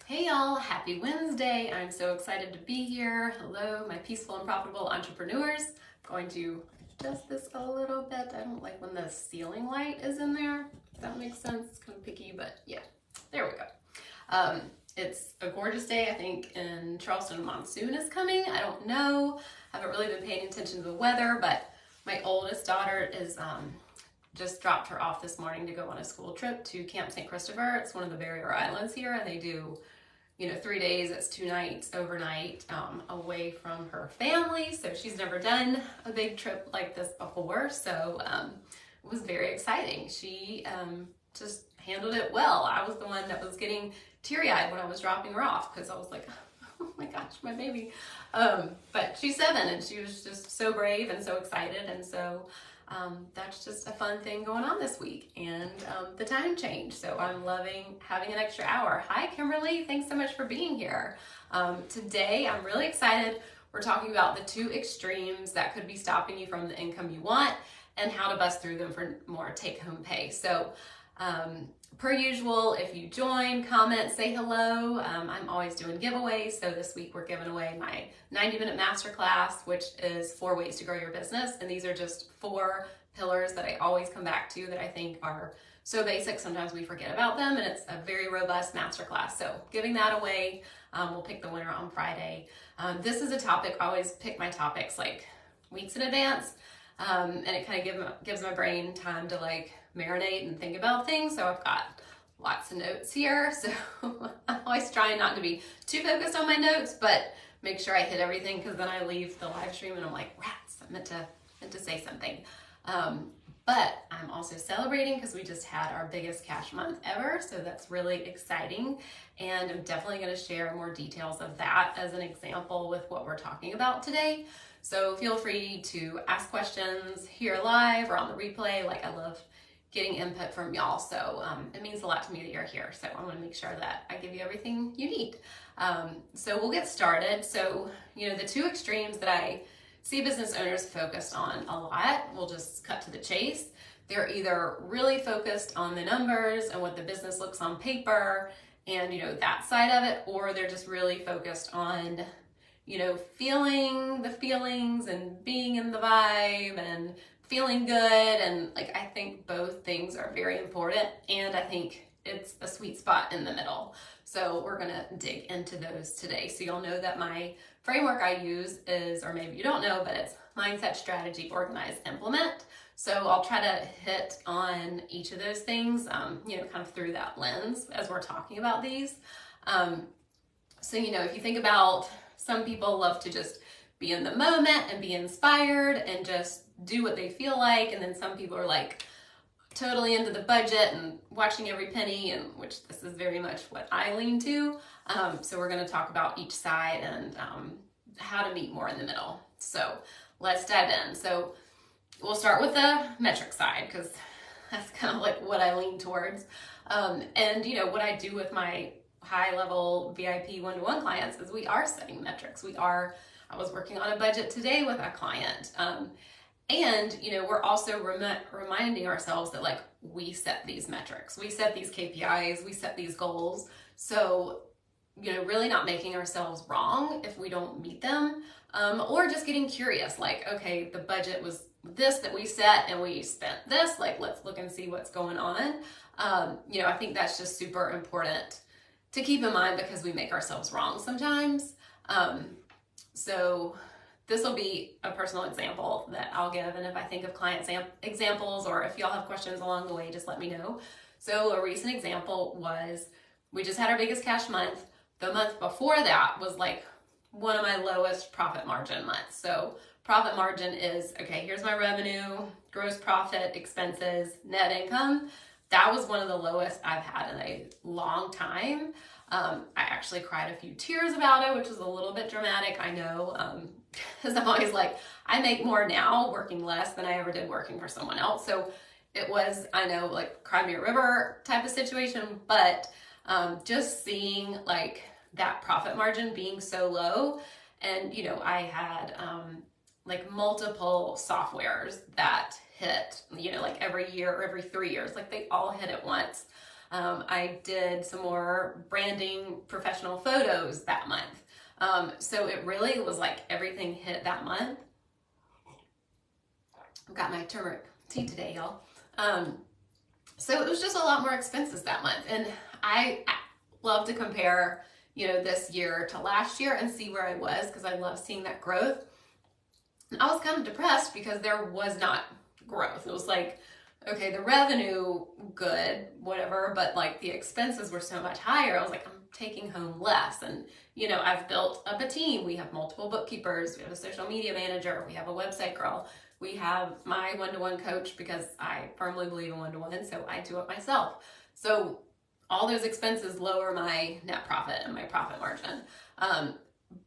Hey y'all, happy Wednesday. I'm so excited to be here. Hello, my peaceful and profitable entrepreneurs. I'm going to adjust this a little bit. I don't like when the ceiling light is in there. If that makes sense. It's kind of picky, but yeah, there we go. It's a gorgeous day. I think in Charleston, a monsoon is coming. I don't know. I haven't really been paying attention to the weather, but my oldest daughter is just dropped her off this morning to go on a school trip to Camp St. Christopher. It's one of the barrier islands here, and they do 3 days, it's 2 nights overnight away from her family. So she's never done a big trip like this before. So it was very exciting. She just handled it well. I was the one that was getting teary-eyed when I was dropping her off because I was like, oh my gosh, my baby. But she's 7 and she was just so brave and so excited. And so that's just a fun thing going on this week, and the time change. So I'm loving having an extra hour. Hi, Kimberly. Thanks so much for being here. Today, I'm really excited. We're talking about the 2 extremes that could be stopping you from the income you want and how to bust through them for more take-home pay. So per usual, if you join, comment, say hello. I'm always doing giveaways. So this week we're giving away my 90-minute masterclass, which is 4 ways to grow your business. And these are just 4 pillars that I always come back to that I think are so basic. Sometimes we forget about them, and it's a very robust masterclass. So giving that away, we'll pick the winner on Friday. This is a topic, I always pick my topics like weeks in advance. And it kind of gives my brain time to marinate and think about things. So I've got lots of notes here. So I'm always trying not to be too focused on my notes, but make sure I hit everything, because then I leave the live stream and I'm like, rats, I meant to say something. But I'm also celebrating because we just had our biggest cash month ever. So that's really exciting. And I'm definitely going to share more details of that as an example with what we're talking about today. So feel free to ask questions here live or on the replay. I love getting input from y'all. So it means a lot to me that you're here. So I want to make sure that I give you everything you need. So we'll get started. So, the 2 extremes that I see business owners focused on a lot, we'll just cut to the chase. They're either really focused on the numbers and what the business looks on paper and, that side of it, or they're just really focused on feeling the feelings and being in the vibe and feeling good. And I think both things are very important, and I think it's a sweet spot in the middle. So we're gonna dig into those today. So you'll know that my framework I use is, or maybe you don't know, but it's mindset, strategy, organize, implement. So I'll try to hit on each of those things, kind of through that lens as we're talking about these. So, if you think about, some people love to just be in the moment and be inspired and just do what they feel like. And then some people are totally into the budget and watching every penny, and which this is very much what I lean to. So we're going to talk about each side and how to meet more in the middle. So let's dive in. So we'll start with the metric side, because that's kind of what I lean towards. And what I do with my high level VIP one-to-one clients is we are setting metrics. I was working on a budget today with a client. And we're also reminding ourselves that we set these metrics, we set these KPIs, we set these goals. So, really not making ourselves wrong if we don't meet them, or just getting curious, okay, the budget was this that we set and we spent this, let's look and see what's going on. I think that's just super important to keep in mind, because we make ourselves wrong sometimes. So this will be a personal example that I'll give, and if I think of client examples, or if y'all have questions along the way, just let me know. So a recent example was, we just had our biggest cash month. The month before that was one of my lowest profit margin months. So profit margin is, okay, here's my revenue, gross profit, expenses, net income. That was one of the lowest I've had in a long time. I actually cried a few tears about it, which is a little bit dramatic, I know, because I'm always I make more now working less than I ever did working for someone else. So it was, I know, cry me a river type of situation, but just seeing that profit margin being so low, and I had multiple softwares that hit, every year or every 3 years, they all hit at once. I did some more branding professional photos that month. So it really was like everything hit that month. I've got my turmeric tea today, y'all. So it was just a lot more expenses that month. And I love to compare, this year to last year and see where I was, because I love seeing that growth. And I was kind of depressed because there was not growth. It was like, okay, the revenue, good, whatever, but like the expenses were so much higher. I was like, I'm taking home less. And, I've built up a team. We have multiple bookkeepers. We have a social media manager. We have a website girl. We have my one-to-one coach, because I firmly believe in one-to-one, so I do it myself. So all those expenses lower my net profit and my profit margin.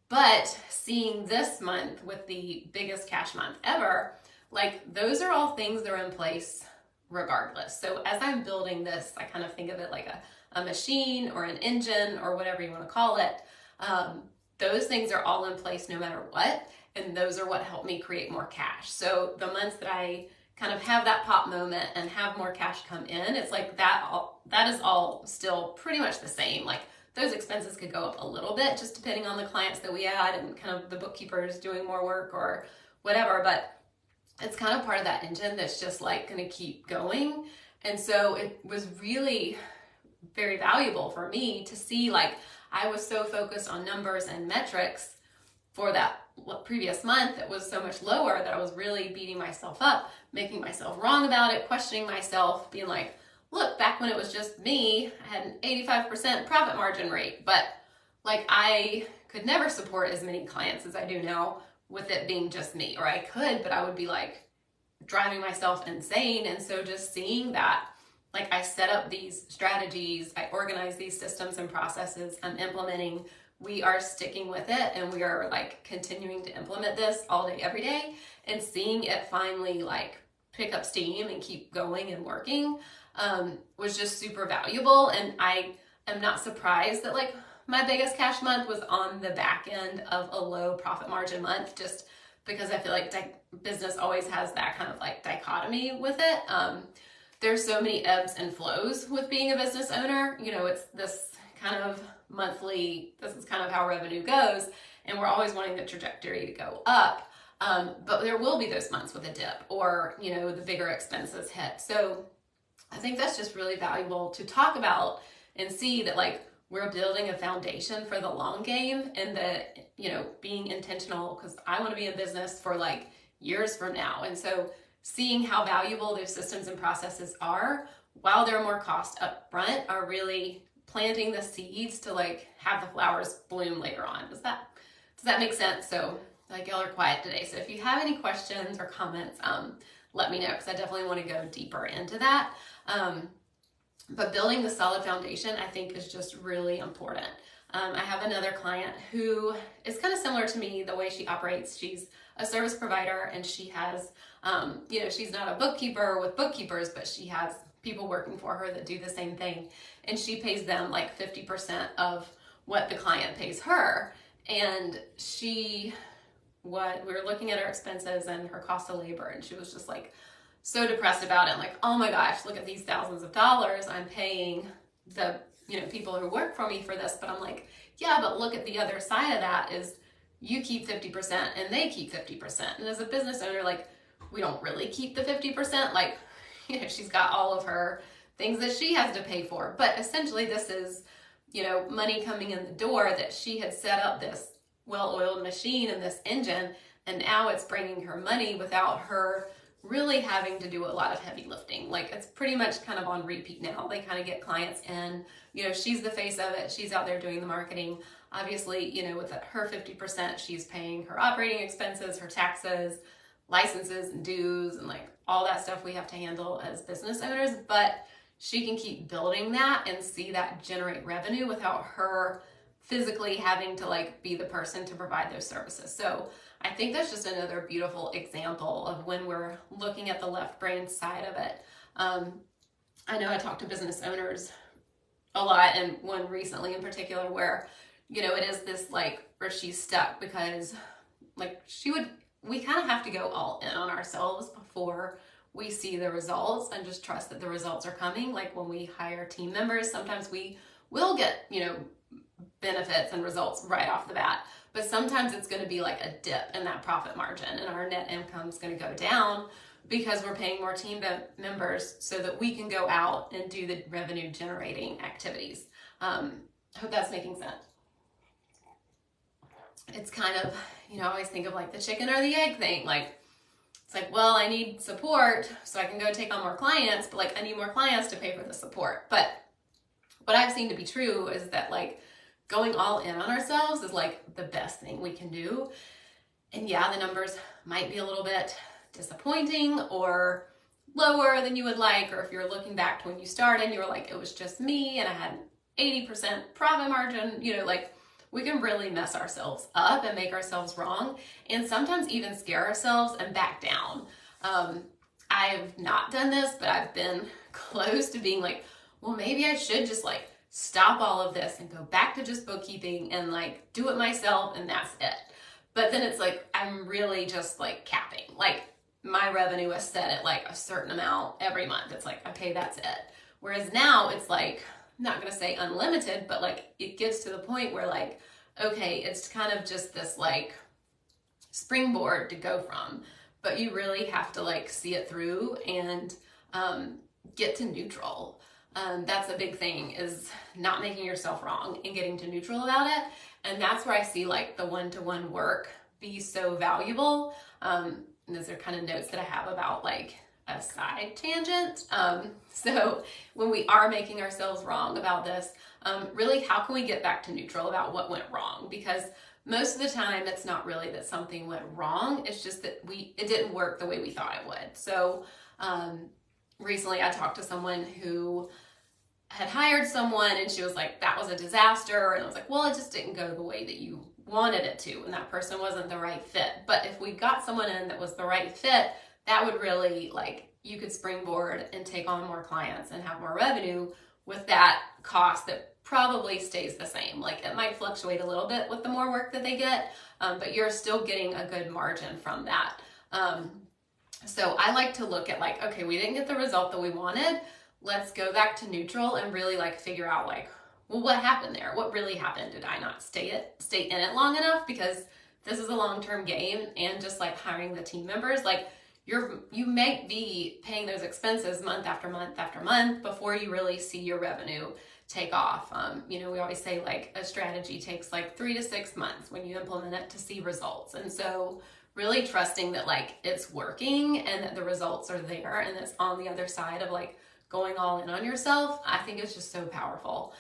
But seeing this month with the biggest cash month ever, like those are all things that are in place regardless. So as I'm building this, I kind of think of it like a machine or an engine or whatever you want to call it. Those things are all in place no matter what. And those are what help me create more cash. So the months that I kind of have that pop moment and have more cash come in, it's like that is all still pretty much the same. Like those expenses could go up a little bit just depending on the clients that we add and kind of the bookkeepers doing more work or whatever, but it's kind of part of that engine that's just like going to keep going. And so it was really very valuable for me to see, like, I was so focused on numbers and metrics for that previous month that was so much lower that I was really beating myself up, making myself wrong about it, questioning myself, being like, look, back when it was just me, I had an 85% profit margin rate, but like I could never support as many clients as I do now with it being just me. Or I could, but I would be like driving myself insane. And so just seeing that, like I set up these strategies, I organize these systems and processes I'm implementing, we are sticking with it, and we are like continuing to implement this all day, every day, and seeing it finally like pick up steam and keep going and working was just super valuable. And I am not surprised that like my biggest cash month was on the back end of a low profit margin month, just because I feel like business always has that kind of like dichotomy with it. There's so many ebbs and flows with being a business owner. It's this kind of monthly, this is kind of how revenue goes, and we're always wanting the trajectory to go up, but there will be those months with a dip or the bigger expenses hit. So I think that's just really valuable to talk about and see that like we're building a foundation for the long game, and that being intentional, because I want to be in business for like years from now. And so seeing how valuable those systems and processes are, while they're more cost up front, are really planting the seeds to like have the flowers bloom later on. Does that make sense? So like y'all are quiet today. So if you have any questions or comments, let me know, because I definitely want to go deeper into that. But building the solid foundation, I think, is just really important. I have another client who is kind of similar to me, the way she operates. She's a service provider, and she has, she's not a bookkeeper with bookkeepers, but she has people working for her that do the same thing. And she pays them like 50% of what the client pays her. And we were looking at her expenses and her cost of labor, and she was just like so depressed about it. I'm like, oh my gosh, look at these thousands of dollars I'm paying the people who work for me for this. But I'm like, yeah, but look at the other side of that is you keep 50% and they keep 50%. And as a business owner, like, we don't really keep the 50%. Like, she's got all of her things that she has to pay for. But essentially this is, money coming in the door that she had set up this well-oiled machine and this engine, and now it's bringing her money without her really having to do a lot of heavy lifting. Like, it's pretty much kind of on repeat now. They kind of get clients in, she's the face of it. She's out there doing the marketing. Obviously, with her 50%, she's paying her operating expenses, her taxes, licenses and dues, and like all that stuff we have to handle as business owners. But she can keep building that and see that generate revenue without her physically having to like be the person to provide those services. So I think that's just another beautiful example of when we're looking at the left brain side of it. I know I talk to business owners a lot, and one recently in particular where, it is this like where she's stuck because like we kind of have to go all in on ourselves before we see the results and just trust that the results are coming. Like when we hire team members, sometimes we will get, you know, benefits and results right off the bat, but sometimes it's going to be like a dip in that profit margin and our net income is going to go down because we're paying more team members so that we can go out and do the revenue generating activities. I hope that's making sense. It's kind of, you know, I always think of like the chicken or the egg thing. Like, it's like, well, I need support so I can go take on more clients, but like I need more clients to pay for the support. But what I've seen to be true is that like going all in on ourselves is like the best thing we can do. And yeah, the numbers might be a little bit disappointing or lower than you would like, or if you're looking back to when you started and you were like, it was just me and I had 80% profit margin, you know, like we can really mess ourselves up and make ourselves wrong and sometimes even scare ourselves and back down. I've not done this, but I've been close to being like, well, maybe I should just like stop all of this and go back to just bookkeeping and like do it myself and that's it. But then it's like, I'm really just like capping. Like my revenue is set at like a certain amount every month. It's like, okay, that's it. Whereas now it's like, I'm not going to say unlimited, but like it gets to the point where like, okay, it's kind of just this like springboard to go from, but you really have to like see it through and get to neutral. That's a big thing, is not making yourself wrong and getting to neutral about it. And that's where I see like the one-to-one work be so valuable. And those are kind of notes that I have about like a side tangent. So when we are making ourselves wrong about this, really, how can we get back to neutral about what went wrong? Because most of the time it's not really that something went wrong. It's just that it didn't work the way we thought it would. So recently I talked to someone who had hired someone and she was like, that was a disaster. And I was like, well, it just didn't go the way that you wanted it to. And that person wasn't the right fit. But if we got someone in that was the right fit, that would really like, you could springboard and take on more clients and have more revenue with that cost that probably stays the same. Like it might fluctuate a little bit with the more work that they get, but you're still getting a good margin from that. So I like to look at like, okay, we didn't get the result that we wanted. Let's go back to neutral and really like figure out like, well, what happened there? What really happened? Did I not stay in it long enough? Because this is a long-term game, and just like hiring the team members, like you may be paying those expenses month after month after month before you really see your revenue take off. You know, we always say like a strategy takes like 3 to 6 months when you implement it to see results. And so really trusting that like it's working and that the results are there and it's on the other side of like going all in on yourself, I think is just so powerful.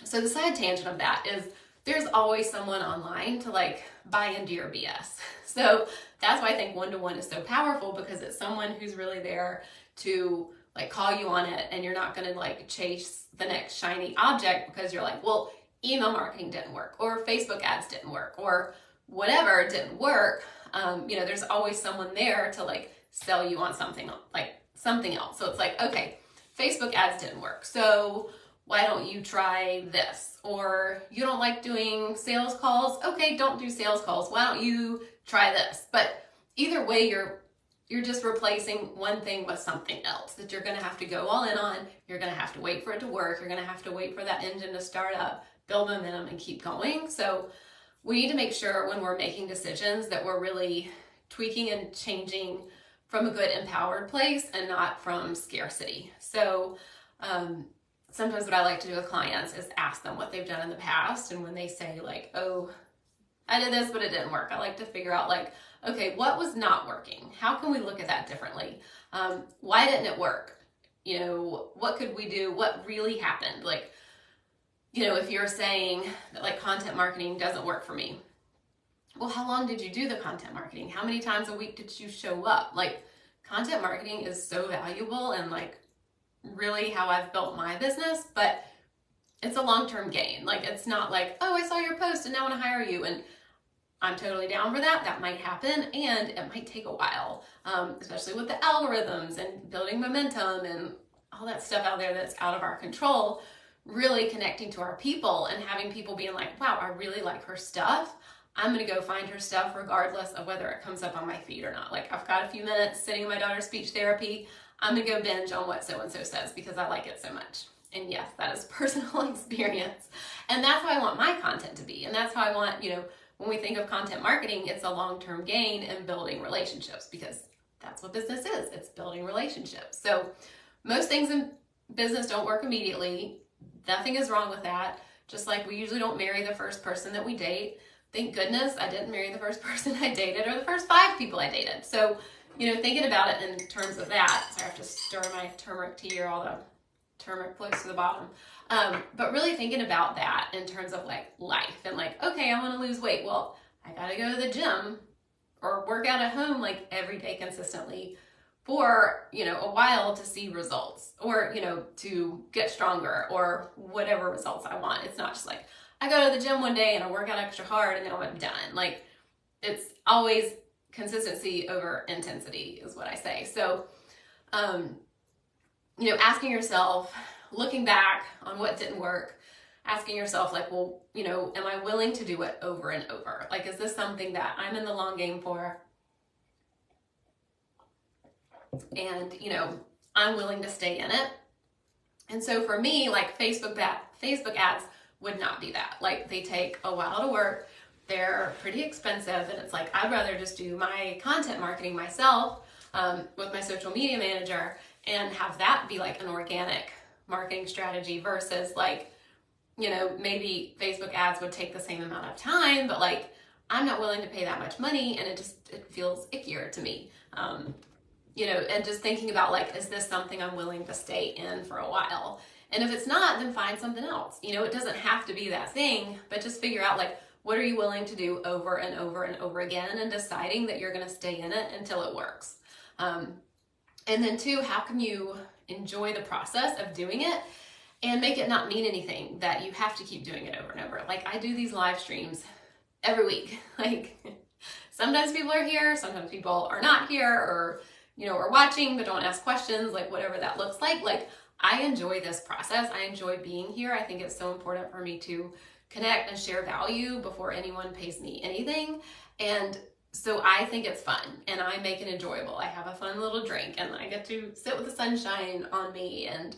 So the side tangent of that is there's always someone online to like buy into your BS. So that's why I think one-to-one is so powerful, because it's someone who's really there to like call you on it, and you're not going to like chase the next shiny object because you're like, well, email marketing didn't work, or Facebook ads didn't work, or whatever didn't work. You know, there's always someone there to like sell you on something else. So it's like, okay, Facebook ads didn't work, so why don't you try this? Or you don't like doing sales calls? Okay, don't do sales calls. Why don't you try this? But either way, you're just replacing one thing with something else that you're gonna have to go all in on. You're gonna have to wait for it to work. You're gonna have to wait for that engine to start up, build momentum, and keep going. So we need to make sure when we're making decisions that we're really tweaking and changing from a good empowered place and not from scarcity. So sometimes what I like to do with clients is ask them what they've done in the past. And when they say like, oh, I did this, but it didn't work, I like to figure out like, okay, what was not working? How can we look at that differently? Why didn't it work? You know, what could we do? What really happened? Like, you know, if you're saying that like content marketing doesn't work for me, well, how long did you do the content marketing? How many times a week did you show up? Like, content marketing is so valuable and like really how I've built my business, but it's a long-term gain. Like, it's not like, oh, I saw your post and now I want to hire you. And I'm totally down for that. That might happen, and it might take a while, especially with the algorithms and building momentum and all that stuff out there that's out of our control. Really connecting to our people and having people being like, wow, I really like her stuff. I'm gonna go find her stuff regardless of whether it comes up on my feed or not. Like, I've got a few minutes sitting in my daughter's speech therapy, I'm gonna go binge on what so-and-so says because I like it so much. And yes, that is personal experience. And that's how I want my content to be. And that's how I want, when we think of content marketing, it's a long-term gain in building relationships, because that's what business is. It's building relationships. So most things in business don't work immediately. Nothing is wrong with that. Just like we usually don't marry the first person that we date. Thank goodness I didn't marry the first person I dated or the first 5 people I dated. So, thinking about it in terms of that. Sorry, I have to stir my turmeric tea or all the turmeric floats to the bottom. But really thinking about that in terms of like life and like, okay, I want to lose weight. Well, I got to go to the gym or work out at home like every day consistently for, a while to see results, or, to get stronger, or whatever results I want. It's not just like, I go to the gym one day and I work out extra hard and now I'm done. Like, it's always consistency over intensity is what I say. So, asking yourself, looking back on what didn't work, asking yourself like, well, am I willing to do it over and over? Like, is this something that I'm in the long game for? And, I'm willing to stay in it. And so for me, like Facebook ads would not be that. Like, they take a while to work. They're pretty expensive. And it's like, I'd rather just do my content marketing myself with my social media manager and have that be like an organic marketing strategy versus like, maybe Facebook ads would take the same amount of time, but like, I'm not willing to pay that much money, and it feels ickier to me. And just thinking about like, is this something I'm willing to stay in for a while? And if it's not, then find something else. It doesn't have to be that thing, but just figure out like, what are you willing to do over and over and over again, and deciding that you're going to stay in it until it works. And then 2, how can you enjoy the process of doing it and make it not mean anything that you have to keep doing it over and over? Like, I do these live streams every week. Like, sometimes people are here, sometimes people are not here, or, are watching but don't ask questions, like whatever that looks like. Like, I enjoy this process. I enjoy being here. I think it's so important for me to connect and share value before anyone pays me anything. And so I think it's fun, and I make it enjoyable. I have a fun little drink, and I get to sit with the sunshine on me and,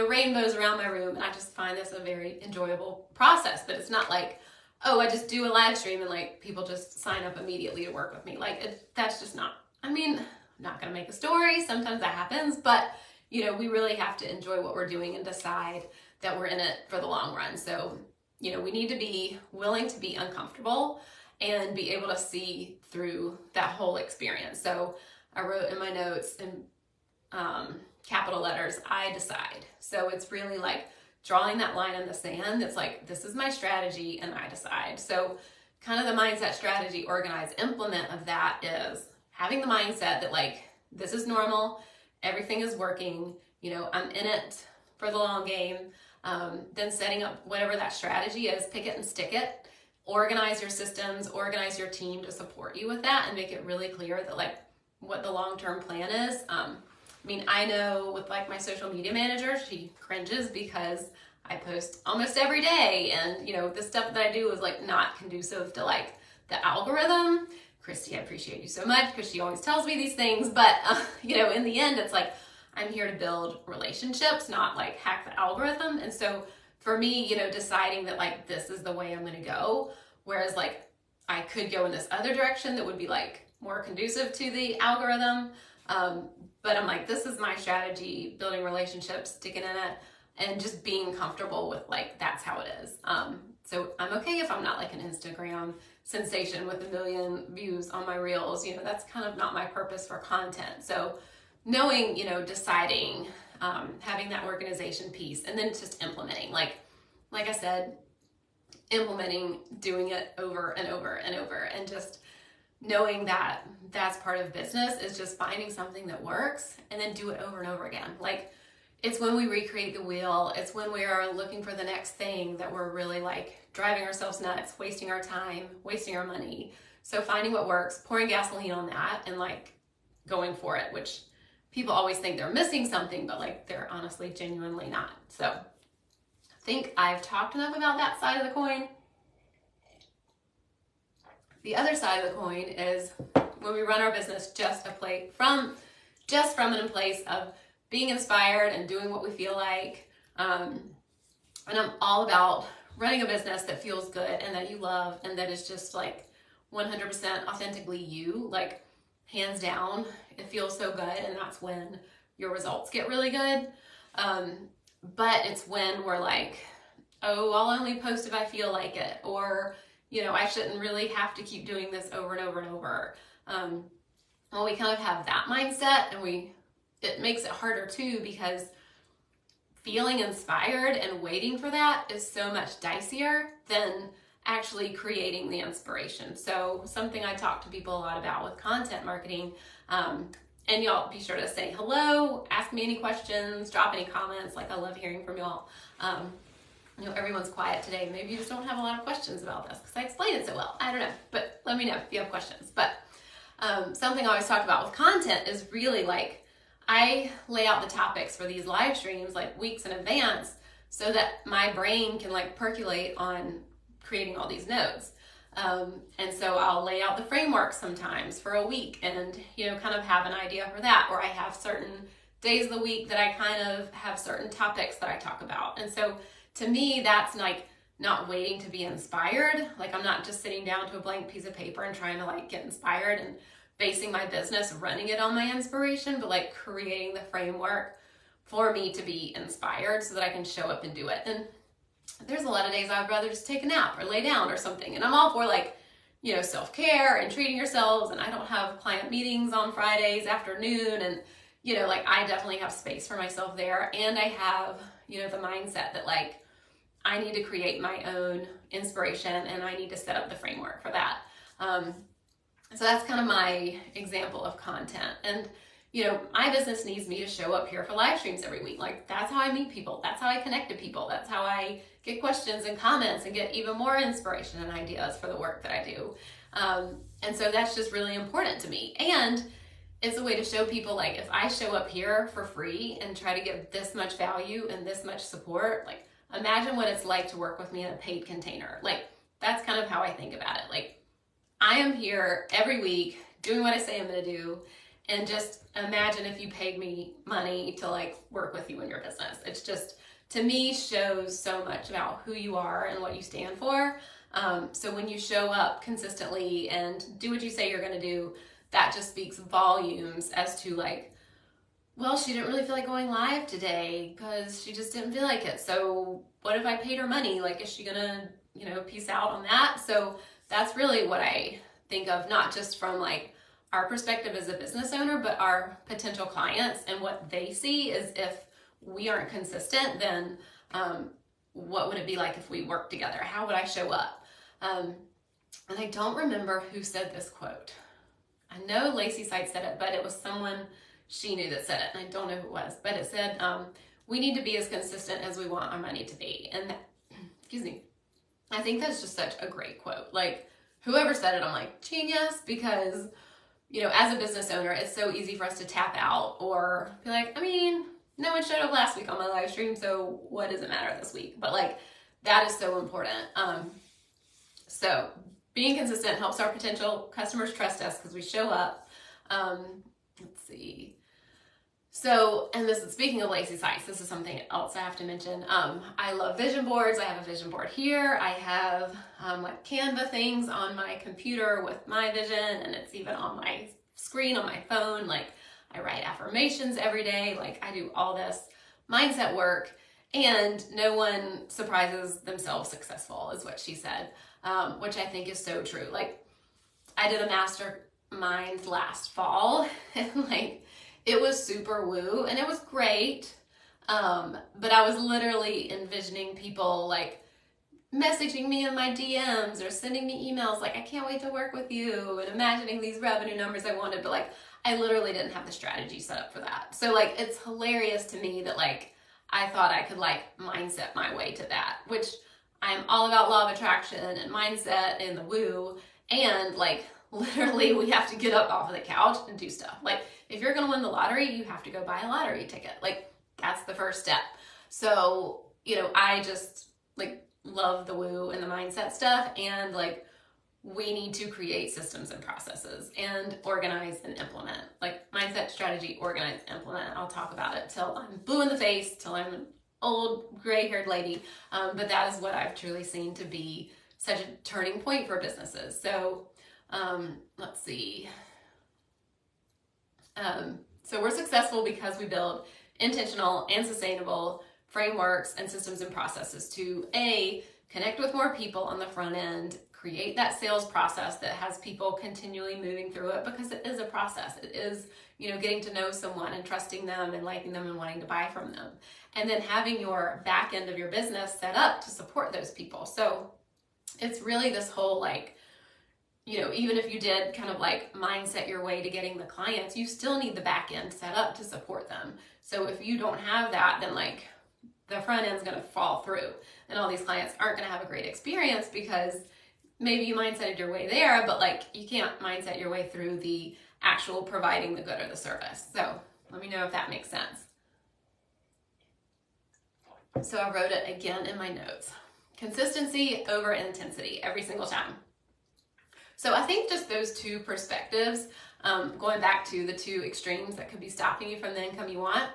rainbows around my room. And I just find this a very enjoyable process. But it's not like, oh, I just do a live stream and like people just sign up immediately to work with me. Like, that's just not, I'm not going to make a story. Sometimes that happens, but we really have to enjoy what we're doing and decide that we're in it for the long run. So, we need to be willing to be uncomfortable and be able to see through that whole experience. So I wrote in my notes in capital letters, I decide. So it's really like drawing that line in the sand. It's like, this is my strategy and I decide. So kind of the mindset, strategy, organize, implement of that is having the mindset that like, this is normal, everything is working, I'm in it for the long game. Then setting up whatever that strategy is, pick it and stick it. Organize your systems, organize your team to support you with that, and make it really clear that like what the long-term plan is. I know with like my social media manager, she cringes because I post almost every day, and the stuff that I do is like not conducive to like the algorithm. Christy, I appreciate you so much because she always tells me these things, but in the end, it's like I'm here to build relationships, not like hack the algorithm. And so for me, deciding that like this is the way I'm going to go, whereas like I could go in this other direction that would be like more conducive to the algorithm. But I'm like, this is my strategy, building relationships, sticking in it, and just being comfortable with like, that's how it is. So I'm okay if I'm not like an Instagram sensation with 1 million views on my reels. That's kind of not my purpose for content. So knowing, deciding, having that organization piece, and then just implementing, like I said, implementing, doing it over and over and over, and just knowing that that's part of business is just finding something that works and then do it over and over again. Like, it's when we recreate the wheel, it's when we are looking for the next thing that we're really like driving ourselves nuts, wasting our time, wasting our money. So finding what works, pouring gasoline on that, and like going for it, which people always think they're missing something, but like they're honestly genuinely not. So I think I've talked enough about that side of the coin. The other side of the coin is when we run our business just from a place of being inspired and doing what we feel like. And I'm all about running a business that feels good and that you love and that is just like 100% authentically you, like hands down. It feels so good, and that's when your results get really good. But it's when we're like, oh, I'll only post if I feel like it, or I shouldn't really have to keep doing this over and over and over. Well, we kind of have that mindset, and it makes it harder too, because feeling inspired and waiting for that is so much dicier than actually creating the inspiration. So something I talk to people a lot about with content marketing, and y'all be sure to say hello, ask me any questions, drop any comments. Like, I love hearing from y'all. Everyone's quiet today. Maybe you just don't have a lot of questions about this because I explained it so well. I don't know, but let me know if you have questions. But something I always talk about with content is really like, I lay out the topics for these live streams like weeks in advance so that my brain can like percolate on creating all these notes. And so I'll lay out the framework sometimes for a week and, kind of have an idea for that. Or I have certain days of the week that I kind of have certain topics that I talk about. And so to me, that's like not waiting to be inspired. Like, I'm not just sitting down to a blank piece of paper and trying to like get inspired and basing my business, running it on my inspiration, but like creating the framework for me to be inspired so that I can show up and do it. And there's a lot of days I'd rather just take a nap or lay down or something. And I'm all for like, self-care and treating yourselves. And I don't have client meetings on Fridays afternoon. And, like, I definitely have space for myself there. And I have, the mindset that like, I need to create my own inspiration and I need to set up the framework for that. So that's kind of my example of content. And, my business needs me to show up here for live streams every week. Like, that's how I meet people. That's how I connect to people. That's how I get questions and comments and get even more inspiration and ideas for the work that I do. And so that's just really important to me. And it's a way to show people, like, if I show up here for free and try to give this much value and this much support, like, imagine what it's like to work with me in a paid container. Like, that's kind of how I think about it. Like, I am here every week doing what I say I'm going to do. And just imagine if you paid me money to like work with you in your business. It's just, to me, shows so much about who you are and what you stand for. So when you show up consistently and do what you say you're going to do, that just speaks volumes as to like, well, she didn't really feel like going live today because she just didn't feel like it. So what if I paid her money? Like, is she going to, peace out on that? So that's really what I think of, not just from like our perspective as a business owner, but our potential clients, and what they see is if we aren't consistent, then what would it be like if we worked together? How would I show up? And I don't remember who said this quote. I know Lacey Sites said it, but it was someone she knew that said it, and I don't know who it was, but it said, we need to be as consistent as we want our money to be. And that, excuse me, I think that's just such a great quote. Like, whoever said it, I'm like, genius, because as a business owner, it's so easy for us to tap out or be like, I mean, no one showed up last week on my live stream, so what does it matter this week? But like, that is so important. So being consistent helps our potential customers trust us because we show up. Let's see. So, and this is, speaking of Lacey Sites, this is something else I have to mention. I love vision boards. I have a vision board here. I have like Canva things on my computer with my vision, and it's even on my screen on my phone. Like, I write affirmations every day. Like, I do all this mindset work, and no one surprises themselves successful, is what she said, which I think is so true. Like, I did a mastermind last fall, and like, it was super woo and it was great. But I was literally envisioning people like messaging me in my DMs or sending me emails like, I can't wait to work with you, and imagining these revenue numbers I wanted, but like, I literally didn't have the strategy set up for that. So like, it's hilarious to me that like, I thought I could like mindset my way to that, which I'm all about law of attraction and mindset and the woo. And like, literally we have to get up off of the couch and do stuff. Like, if you're going to win the lottery, you have to go buy a lottery ticket. Like, that's the first step. So, I just like love the woo and the mindset stuff. And like, we need to create systems and processes and organize and implement. Like mindset, strategy, organize, implement. I'll talk about it till I'm blue in the face, till I'm an old gray-haired lady. But that is what I've truly seen to be such a turning point for businesses. So let's see. So we're successful because we build intentional and sustainable frameworks and systems and processes to connect with more people on the front end, create that sales process that has people continually moving through it, because it is a process. It is, getting to know someone and trusting them and liking them and wanting to buy from them. And then having your back end of your business set up to support those people. So it's really this whole even if you did kind of mindset your way to getting the clients, you still need the back end set up to support them. So if you don't have that, then the front end's going to fall through and all these clients aren't going to have a great experience because maybe you mindseted your way there, but you can't mindset your way through the actual providing the good or the service. So let me know if that makes sense. So I wrote it again in my notes. Consistency over intensity every single time. So I think just those two perspectives, going back to the two extremes that could be stopping you from the income you want,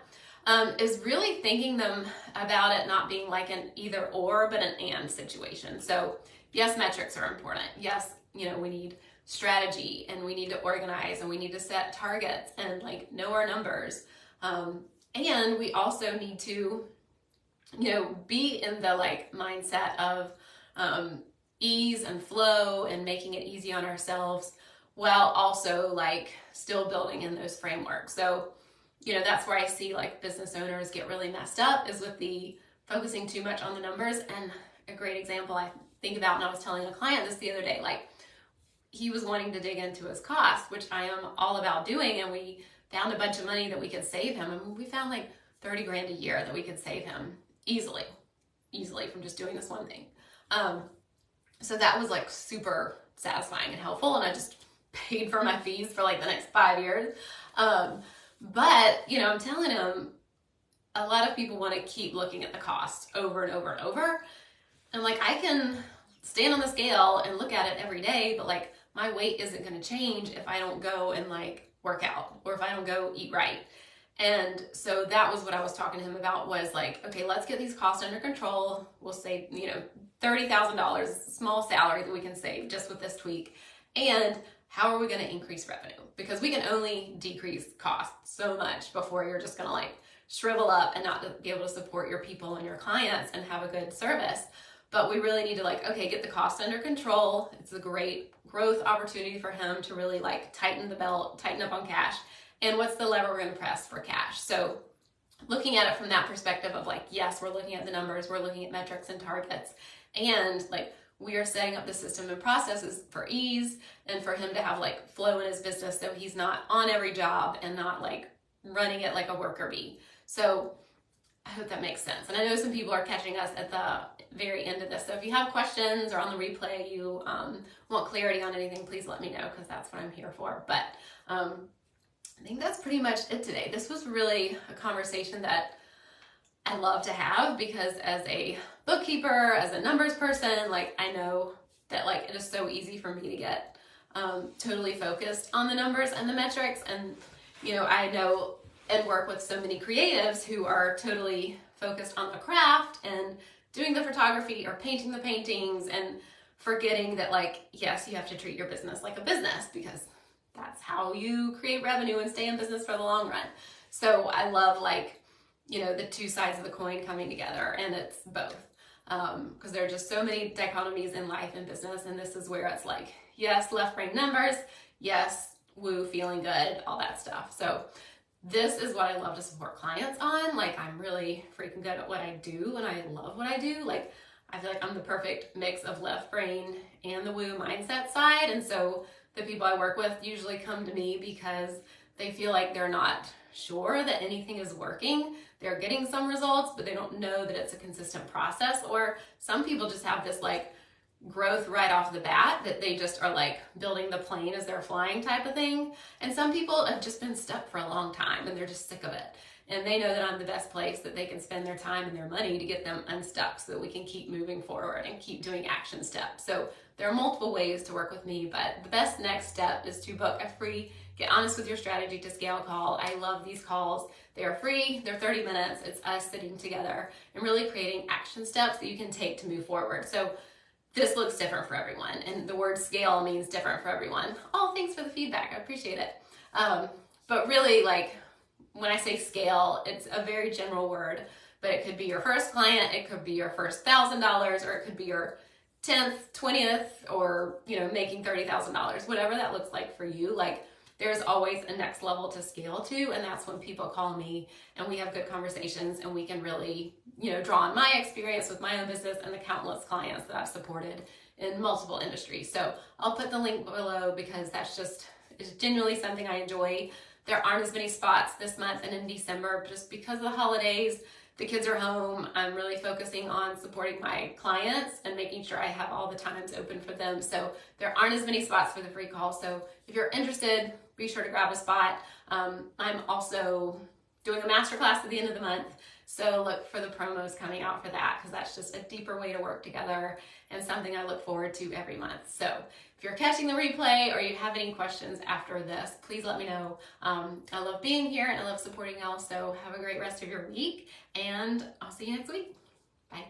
is really thinking them about it not being like an either or, but an and situation. So yes, metrics are important. Yes, we need strategy and we need to organize and we need to set targets and know our numbers. And we also need to, be in the mindset of ease and flow and making it easy on ourselves while also still building in those frameworks. So, that's where I see business owners get really messed up, is with the focusing too much on the numbers. And a great example I think about, and I was telling a client this the other day, he was wanting to dig into his costs, which I am all about doing. And we found a bunch of money that we could save him. And we found 30 grand a year that we could save him easily from just doing this one thing. So that was super satisfying and helpful. And I just paid for my fees for the next 5 years. But, I'm telling him, a lot of people want to keep looking at the cost over and over and over. And I can stand on the scale and look at it every day, but my weight isn't going to change if I don't go and work out, or if I don't go eat right. And so that was what I was talking to him about, was okay, let's get these costs under control. We'll save, $30,000, small salary that we can save just with this tweak. And how are we going to increase revenue? Because we can only decrease costs so much before you're just going to shrivel up and not be able to support your people and your clients and have a good service. But we really need to okay, get the cost under control. It's a great growth opportunity for him to really tighten the belt, tighten up on cash. And what's the lever we're going to press for cash? So looking at it from that perspective of yes, we're looking at the numbers, we're looking at metrics and targets, and we are setting up the system and processes for ease and for him to have flow in his business, so he's not on every job and not running it like a worker bee. So I hope that makes sense. And I know some people are catching us at the very end of this. So if you have questions or on the replay, you want clarity on anything, please let me know, because that's what I'm here for. But I think that's pretty much it today. This was really a conversation that I love to have, because as a bookkeeper, as a numbers person, I know that it is so easy for me to get totally focused on the numbers and the metrics. And, I know and work with so many creatives who are totally focused on the craft and doing the photography or painting the paintings, and forgetting that yes, you have to treat your business like a business, because that's how you create revenue and stay in business for the long run. So I love the two sides of the coin coming together, and it's both. Because there are just so many dichotomies in life and business, and this is where it's yes, left brain numbers, yes, woo, feeling good, all that stuff. So this is what I love to support clients on. I'm really freaking good at what I do, and I love what I do. I feel I'm the perfect mix of left brain and the woo mindset side. And so the people I work with usually come to me because they feel they're not sure that anything is working. They're getting some results, but they don't know that it's a consistent process. Or some people just have this growth right off the bat, that they just are building the plane as they're flying type of thing. And some people have just been stuck for a long time and they're just sick of it. and they know that I'm the best place that they can spend their time and their money to get them unstuck so that we can keep moving forward and keep doing action steps. So there are multiple ways to work with me, but the best next step is to book a free Get Honest with Your Strategy to Scale call. I love these calls. They are free, they're 30 minutes. It's us sitting together and really creating action steps that you can take to move forward. So this looks different for everyone, and the word scale means different for everyone. Oh, thanks for the feedback, I appreciate it. But really, like, when I say scale, it's a very general word, but it could be your first client, it could be your first $1,000, or it could be your 10th, 20th, or, you know, making $30,000, whatever that looks like for you. Like, there's always a next level to scale to, and that's when people call me and we have good conversations and we can really, you know, draw on my experience with my own business and the countless clients that I've supported in multiple industries. So I'll put the link below because it's genuinely something I enjoy. There aren't as many spots this month and in December just because of the holidays. The kids are home. I'm really focusing on supporting my clients and making sure I have all the times open for them. So there aren't as many spots for the free call. So if you're interested, be sure to grab a spot. I'm also doing a masterclass at the end of the month. So look for the promos coming out for that, because that's just a deeper way to work together and something I look forward to every month. So if you're catching the replay or you have any questions after this, please let me know. I love being here and I love supporting y'all. So have a great rest of your week, and I'll see you next week. Bye.